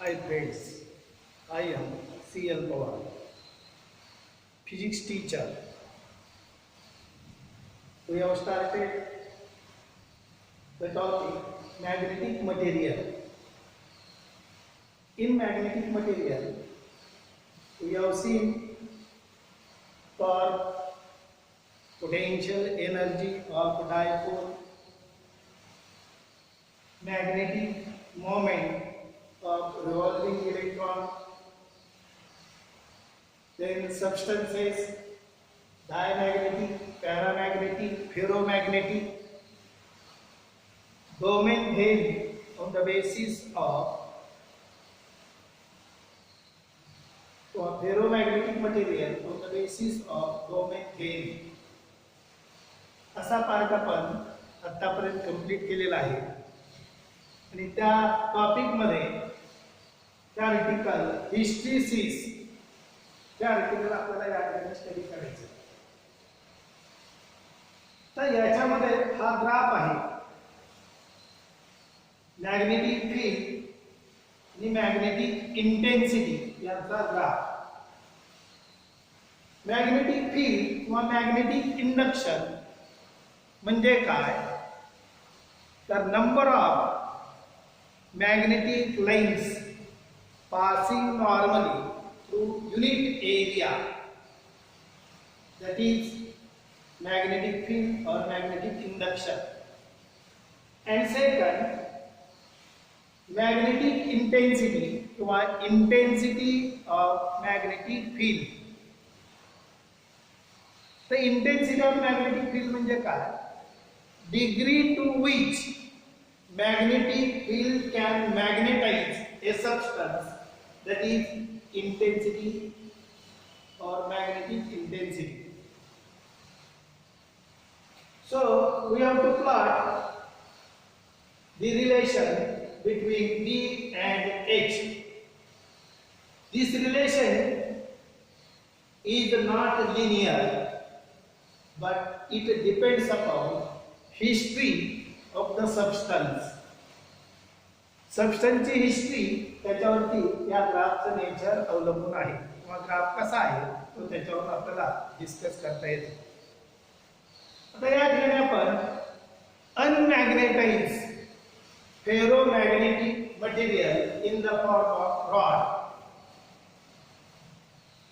Hi friends, I am C.L. Pawar, physics teacher. We have started the topic magnetic material. In magnetic material, we have seen torque, potential energy of dipole, magnetic moment of revolving electron, then substances, diamagnetic, paramagnetic, ferromagnetic, domain theory on the basis of ferromagnetic material on the basis of domain theory. असा part आपण आतापर्यंत complete केलेला आहे आणि त्या topic मध्ये त्या article हिस्ट्रीसिस त्या आर्टिकल आपल्याला या ठिकाणी स्टडी करायचं. तर याच्यामध्ये हा ग्राफ आहे मॅग्नेटिक फील्ड आणि मॅग्नेटिक इंटेन्सिटी याचा ग्राफ. मॅग्नेटिक फील्ड किंवा मॅग्नेटिक इंडक्शन म्हणजे काय तर number of magnetic lines passing normally through unit area, that is magnetic field or magnetic induction. And second, magnetic intensity or intensity of magnetic field. The intensity of magnetic field म्हणजे काय degree to which magnetic field can magnetize a substance, that is intensity or magnetic intensity. So we have to plot the relation between D and H. This relation is not linear, but it depends upon history of the substance. सबस्टन्सची history त्याच्यावरती या ग्राफचं nature अवलंबून आहे किंवा graph कसा आहे तो त्याच्यावर आपल्याला डिस्कस करता येतो. आता या ठिकाणी आपण unmagnetised ferromagnetic material in the form of rod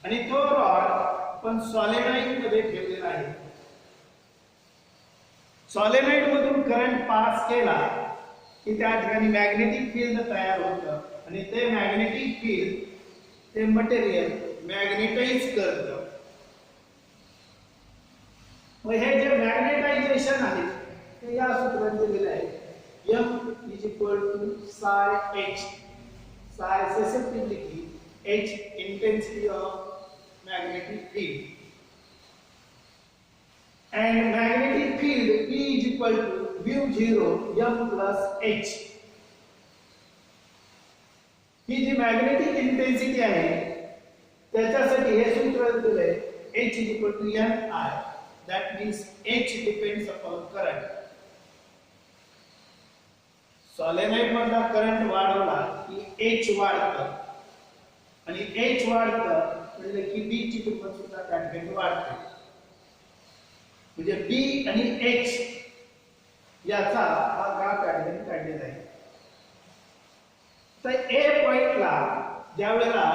आणि तो रॉड आपण सॉलेनॉइड मध्ये ठेवलेला आहे. सॉलेनॉइड मधून करंट पास केला की त्या ठिकाणी मॅग्नेटिक फील्ड तयार होतं आणि ते मॅग्नेटिक फील्ड ते मटेरियल मॅग्नेटाइज करतं. मग हे जे मॅग्नेटायझेशन आहे ते या सूत्रात दिलेलं आहे M = psi H. psi susceptibility, H intensity of magnetic field, and magnetic field E = μ0 M + H. He G magnetic intensity आहे त्याच्यासाठी हे सूत्र दिले H = Ni. that means H depends upon current. Solenoid मधला करंट वाढवला की H वाढतं आणि H वाढतं म्हणजे की B ची किंमत सुद्धा त्या ठिकाणी वाढते. म्हणजे B आणि H याचा हा ग्राफ या ठिकाणी काढलेला आहे. तर A पॉइंटला ज्यावेळेला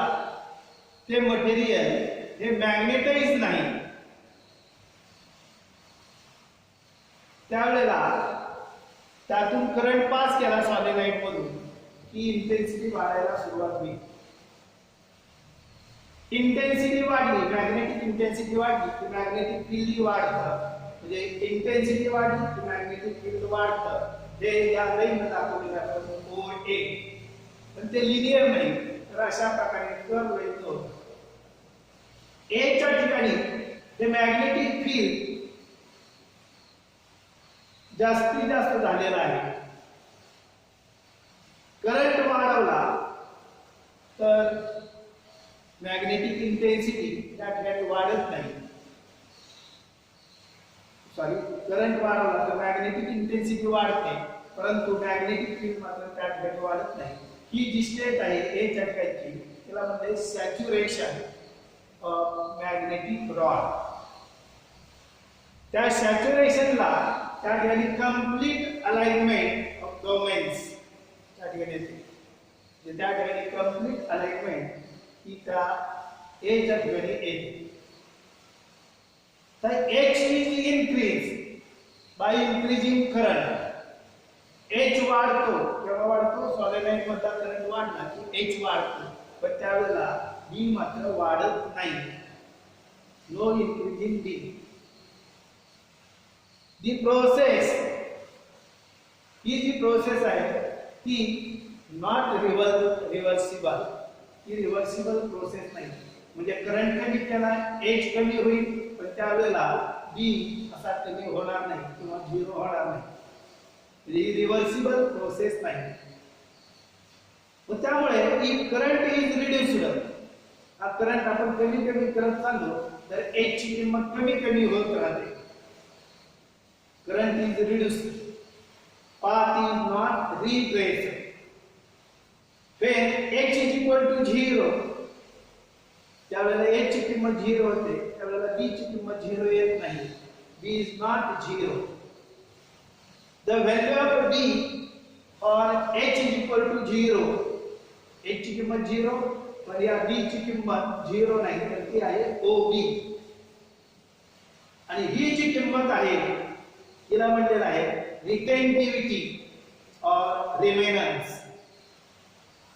ते मटेरियल हे मॅग्नेटाइज नाही त्यावेळेला त्यातून करंट पास केला सॉलेनॉइड मधून की इंटेन्सिटी वाढायला सुरुवात होईल. इंटेन्सिटी वाढली मॅग्नेटिक इंटेन्सिटी वाढली की मॅग्नेटिक फील्ड वाढतं म्हणजे इंटेन्सिटी वाढली की मॅग्नेटिक फील्ड वाढतं. हे या लाईनमध्ये दाखवलेलं आहे OA. पण ते लिनियर नाही तर अशा प्रकारे कर्व येतो. A च्या ठिकाणी हे मॅग्नेटिक फील्ड जास्तीत जास्त झालेला आहे. करंट वाढवला तर मॅग्नेटिक इंटेन्सिटी त्या ठिकाणी वाढत नाही. सॉरी करंट वाढवला तर मॅग्नेटिक इंटेन्सिटी वाढते परंतु मॅग्नेटिक फील्ड मात्र त्या ठिकाणी वाढत नाही. ही जी स्टेट आहे ए च्या ठिकाणची त्याला म्हणते सॅच्युरेशन ऑफ मॅग्नेटिक रॉड. त्या सॅच्युरेशनला त्या ठिकाणी कंप्लीट अलाइनमेंट ऑफ डोमेन्स त्या ठिकाणी येते. त्या ठिकाणी कंप्लीट अलाइनमेंट ही त्या ए च्या ठिकाणी येते. तर H is increased by increasing current. H वाढतो केव्हा वाढतो? सॉलिनॉइड मधला करंट वाढला की H वाढतो, पण त्यावेळेला B मात्र वाढत नाही. No increasing B. The process ही जी प्रोसेस आहे ती नॉट रिव्हर्सिबल. ही रिव्हर्सिबल प्रोसेस नाही. म्हणजे करंट कमी केला H कमी होईल, पण त्यावेळेला B असा कमी होणार नाही किंवा झिरो होणार नाही. ही रिव्हर्सिबल प्रोसेस नाही. मग त्यामुळे इफ करंट इज रिड्यूस्ड, हा करंट आपण कमी कमी करत चाललो तर H ची किंमत कमी कमी होत राहते. Current is reduced, path is not retraced. when H is equal to 0, त्यावेळेला H ची किंमत 0 होते, त्यावेळेला B ची किंमत 0 येत नाही. B is not 0. The value of B on H is equal to 0. H ची किंमत 0, पण या B ची किंमत 0 नाही, तर ती आहे OB. आणि ही जी किंमत आहे हिला म्हटलेलं आहे रिटेंटिव्हिटी or remanence.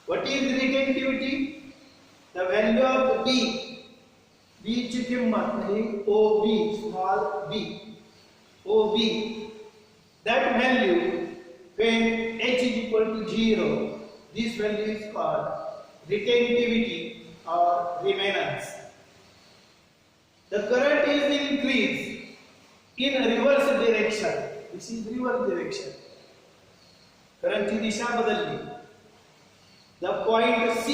What is retentivity? The value of B. B ची किंमत म्हणजे OB, small b, OB. That value when H is equal to 0, this value is called retentivity or remanence. The current is increased in reverse direction. This is reverse direction. Current ची दिशा बदलली. The point C,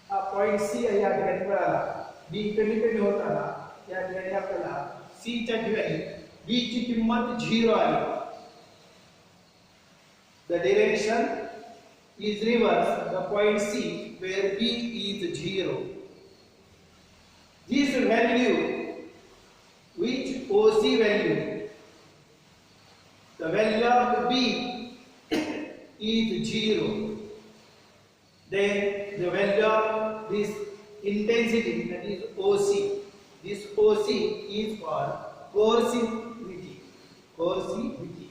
हा point C या ठिकाणी मिळाला. B कमी कमी होत आला, या ठिकाणी आपल्याला C च्या ठिकाणी B ची किंमत 0 आली. The direction is reverse the point C where B is 0. This value, which OC value, the value of B is 0, then the value of this intensity, that is OC, this OC is called coercivity. Coercivity.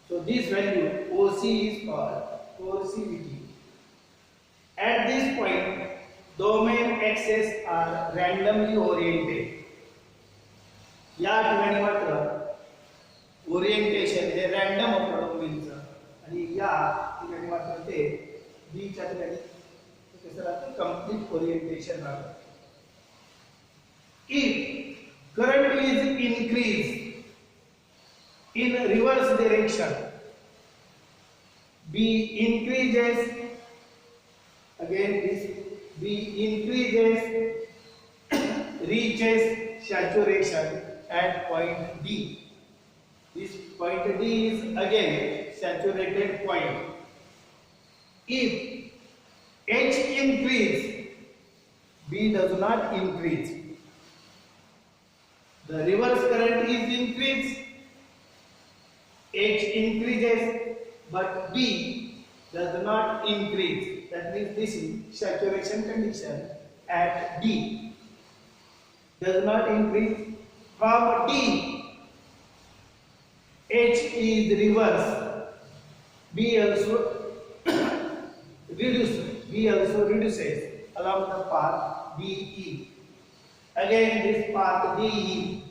So this value OC is called coercivity. At this point, domain axes are randomly oriented. या ठिकाणी मात्र orientation हे random होतं डोमेनचं, आणि या ठिकाणी मात्र ते B च्या ठिकाणी कसं राहतं? कंप्लीट ओरिएंटेशन राहतं. If current is increased in reverse direction, B increases, again this B increases, reaches saturation at point D. This point D is again saturated point. If H increase, B does not increase. The reverse current is increased, H increases, but B does not increase. That means this is saturation condition at D. Does not increase. From D, H is reverse. B also reduces along the path DE. Again, this path DE,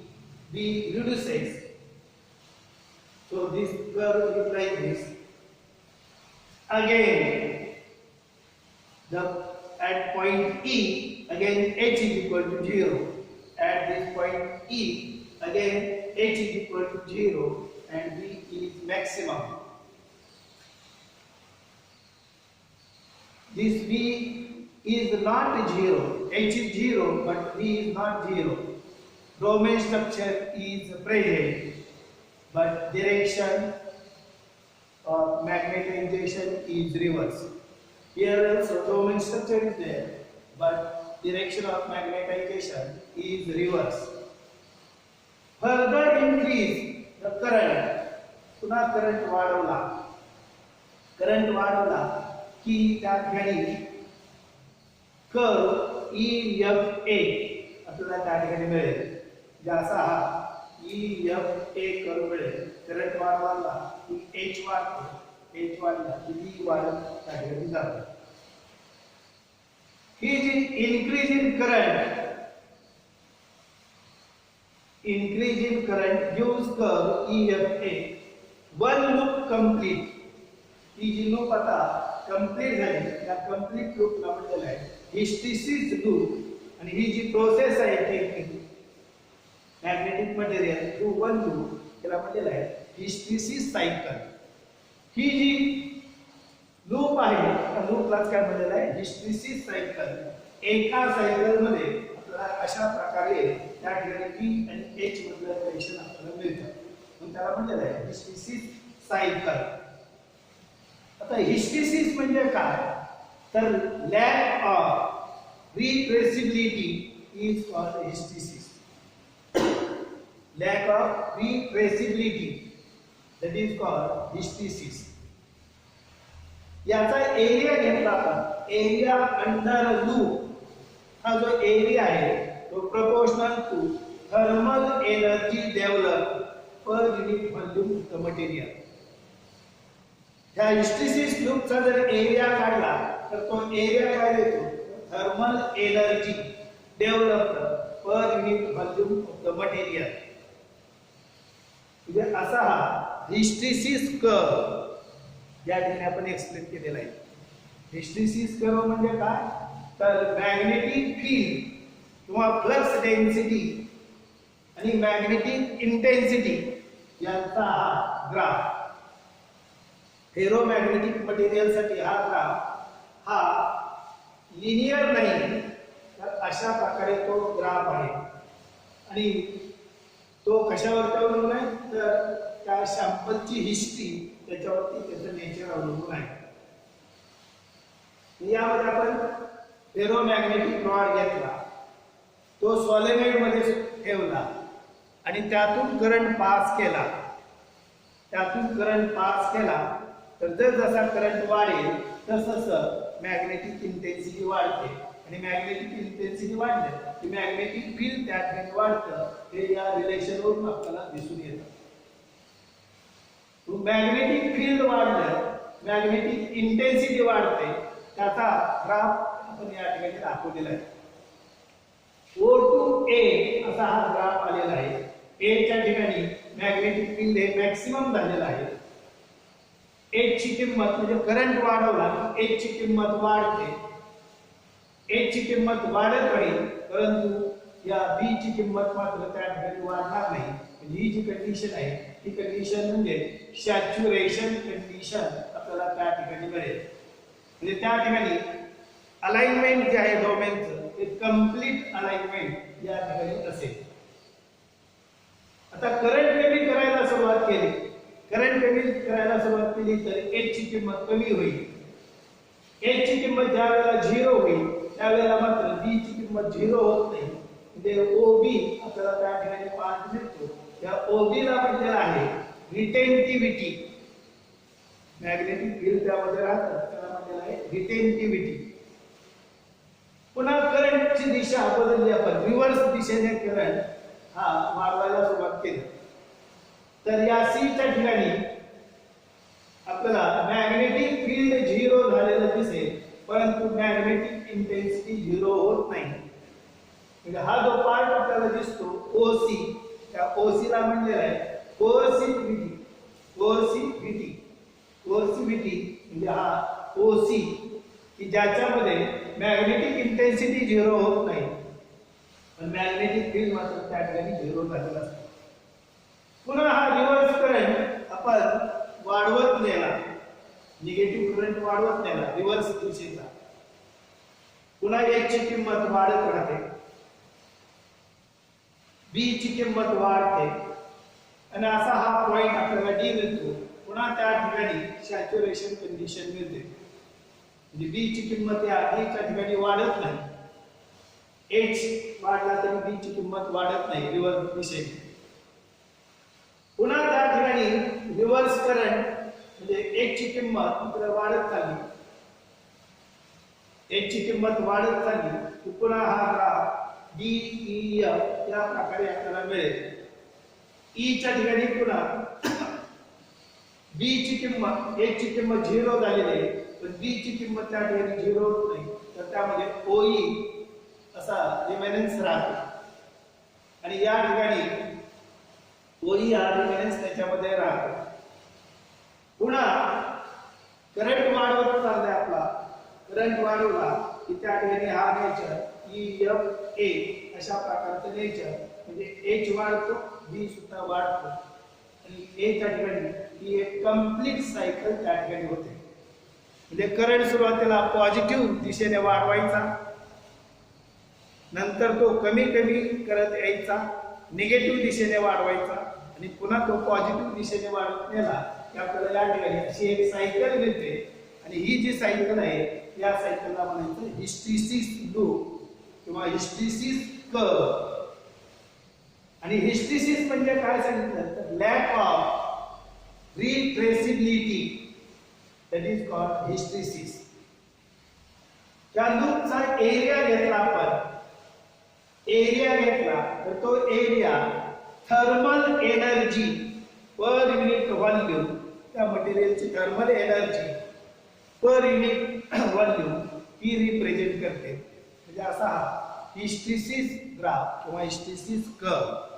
B reduces. So this curve is like this. Again, at point E, again H is equal to 0. At this point E, again H is equal to 0 and B is maximum. This B is not 0. H is 0, but B is not 0. Domain structure is present, but direction magnetization is reverse. Here also domain structure is there, but direction of magnetization is reverse. Further increase the current. पुन्हा current वाढवला की त्या ठिकाणी curve EFA आपल्याला त्या ठिकाणी मिळेल. जसा हा EFA कर्व मिळेल, करंट वाढवला की H वाढतो, H वाढला की B वाढत त्या ठिकाणी जातो. ही जी increase in current gives curve EFA. One loop complete. ही जी लूप आता कंप्लीट झाली, त्या कंप्लीट लूपला म्हटलेलं आहे हिस्टेरिसिस लूप. आणि ही जी प्रोसेस आहे ती magnetic material through one loop, त्याला म्हटलेलं आहे हिस्टेरिसिस सायकल. ही जी लूप आहे त्या लूपलाच काय म्हटलेलं आहे हिस्टेरिसिस सायकल. एका सायकल मध्ये आपल्याला अशा प्रकारे त्या ठिकाणी P आणि H मधलं रिलेशन आपल्याला मिळतं, म्हणून त्याला म्हटलेलं आहे हिस्टेरिसिस सायकल. आता हिस्टेरिसिस म्हणजे काय, तर lack of retraceability is called hysteresis. Lack of retraceability that is called hysteresis. याचा एरिया घेतला आपण, एरिया अंडर लूप. हा जो एरिया आहे तो proportional to thermal energy develop per unit volume of the material. ह्या हिस्टेरिसिस लूपचा जर एरिया काढला तर तो एरिया काय देतो, thermal energy develop per unit volume of the material. म्हणजे असा हा हिस्टेरिसिस कर्व या ठिकाणी आपण एक्सप्लेन केलेला आहे. हिस्टेरिसिस कर्व म्हणजे काय, तर मॅग्नेटिक फील्ड किंवा फ्लक्स डेन्सिटी आणि मॅग्नेटिक इंटेन्सिटी यांचा हा ग्राफ. फेरोमॅग्नेटिक मटेरियल साठी हा ग्राफ हा लिनियर नाही, तर अशा प्रकारे तो ग्राफ आहे. आणि तो कशावर अवलंबून आहे, तर त्या सॅम्पलची हिस्ट्री त्याच्यावरती त्याचं नेचर अवलंबून आहे. यामध्ये आपण फेरोमॅग्नेटिक रॉड घेतला, तो सॉलेनॉइड मध्ये ठेवला आणि त्यातून करंट पास केला. तर जसा करंट वाढेल तसं मॅग्नेटिक इंटेन्सिटी वाढते, आणि मॅग्नेटिक इंटेन्सिटी वाढली की मॅग्नेटिक फील्ड त्या ठिकाणी वाढतं. हे या रिलेशन वरून आपल्याला दिसून येतं. मॅग्नेटिक फील्ड वाढलं, मॅग्नेटिक इंटेन्सिटी वाढते. त्याचा ग्राफ आपण या ठिकाणी दाखवलेला आहे. O to A असा हा ग्राफ आलेला आहे. A च्या ठिकाणी मॅग्नेटिक फील्ड हे मॅक्सिमम झालेलं आहे. H ची किंमत म्हणजे करंट वाढवला की H ची किंमत वाढते. H ची किंमत वाढत राहील, परंतु या B ची किंमत मात्र त्या ठिकाणी वाढणार नाही. म्हणजे ही जी कंडिशन आहे ती कंडिशन म्हणजे सॅच्युरेशन कंडिशन आपल्याला त्या ठिकाणी मिळेल. म्हणजे त्या ठिकाणी अलाइनमेंट जे आहे डोमेनचं ते कंप्लीट अलाइनमेंट या ठिकाणी असेल. आता करंट कमी करायला सुरुवात केली, तर H ची किंमत कमी होईल. H ची किंमत ज्या वेळेला 0 होईल त्यावेळेला मात्र B ची किंमत 0 होत नाही. म्हणजे OB आपल्याला त्या ठिकाणी पॉइंट मिळतो. त्या OB ला म्हटलेलं आहे रिटेंटिव्हिटी. मॅग्नेटिक फील्ड त्यामध्ये राहतं, त्याला म्हटलेलं आहे रिटेंटिव्हिटी. पुन्हा करंटची दिशा बदलली, आपण रिव्हर्स दिशेने करंट हा मारवायला सुरुवात केली. तर या C च्या ठिकाणी आपल्याला मॅग्नेटिक फील्ड 0 झालेलं दिसेल, परंतु मॅग्नेटिक इंटेन्सिटी 0 होत नाही. म्हणजे हा जो पार्ट आपल्याला दिसतो OC, त्या OC ला म्हणलेला आहे कोर्सिव्हिटी म्हणजे हा OC की ज्याच्यामध्ये मॅग्नेटिक इंटेन्सिटी 0 होत नाही, पण मॅग्नेटिक फील्ड मात्र त्या ठिकाणी 0 झालेला असतो. पुन्हा हा रिव्हर्स करंट आपण वाढवत नेला, निगेटिव्ह करंट वाढवत नेला रिव्हर्स दिशेचा. पुन्हा H ची किंमत वाढत राहते, B ची किंमत वाढते, आणि असा हा पॉइंट आपल्याला D मिळतो. पुन्हा त्या ठिकाणी ठिकाणी सॅच्युरेशन कंडिशन मिळते, म्हणजे बी ची किंमत या च्या ठिकाणी वाढत नाही, एच वाढला तरी बी ची किंमत वाढत नाही रिव्हर्स दिशेने. पुन्हा त्या ठिकाणी रिव्हर्स करंट म्हणजे एच ची किंमत इकडे वाढत चालली, एच ची किंमत वाढत चालली की पुन्हा हा ग्राफ डी ई एफ या प्रकारे आपल्याला मिळेल. ई च्या ठिकाणी पुन्हा बी ची किंमत एच ची किंमत 0 झालेली आहे, पण बी ची किंमत त्या ठिकाणी 0 होत नाही, तर त्यामध्ये ओई असा रिमेनन्स राहतो आणि या ठिकाणी ओई हा रिमेनन्स त्याच्यामध्ये राहतो. पुन्हा करंट वाढवत चाललाय आपला, करंट वाढवला की त्या ठिकाणी हा नेचर ई एफ ए अशा प्रकारचं नेचर म्हणजे एच वाढतो, बी सुद्धा वाढतो आणि ए च्या ठिकाणी ही एक कंप्लीट सायकल त्या ठिकाणी होते. म्हणजे करंट सुरुवातीला पॉझिटिव्ह दिशेने वाढवायचा, नंतर तो कमी कमी करत यायचा, निगेटिव्ह दिशेने वाढवायचा आणि पुन्हा तो पॉझिटिव्ह दिशेने वाढत नेला की आपल्याला या ठिकाणी अशी एक सायकल मिळते. आणि ही जी सायकल आहे या सायकलला म्हणायचं हिस्टेरिसिस लूप किंवा हिस्टेरिसिस कर्व. आणि हिस्टेरिसिस म्हणजे काय सांगितलं तर lack of retraceability, that is called hysteresis. त्या लूपचा एरिया घेतला आपण, एरिया घेतला तर तो area thermal energy per unit volume, त्या मटेरियलची thermal energy per unit volume ही रिप्रेझेंट करते. म्हणजे असा हा हिस्टेरिसिस ग्राफ किंवा हिस्टेरिसिस कर्व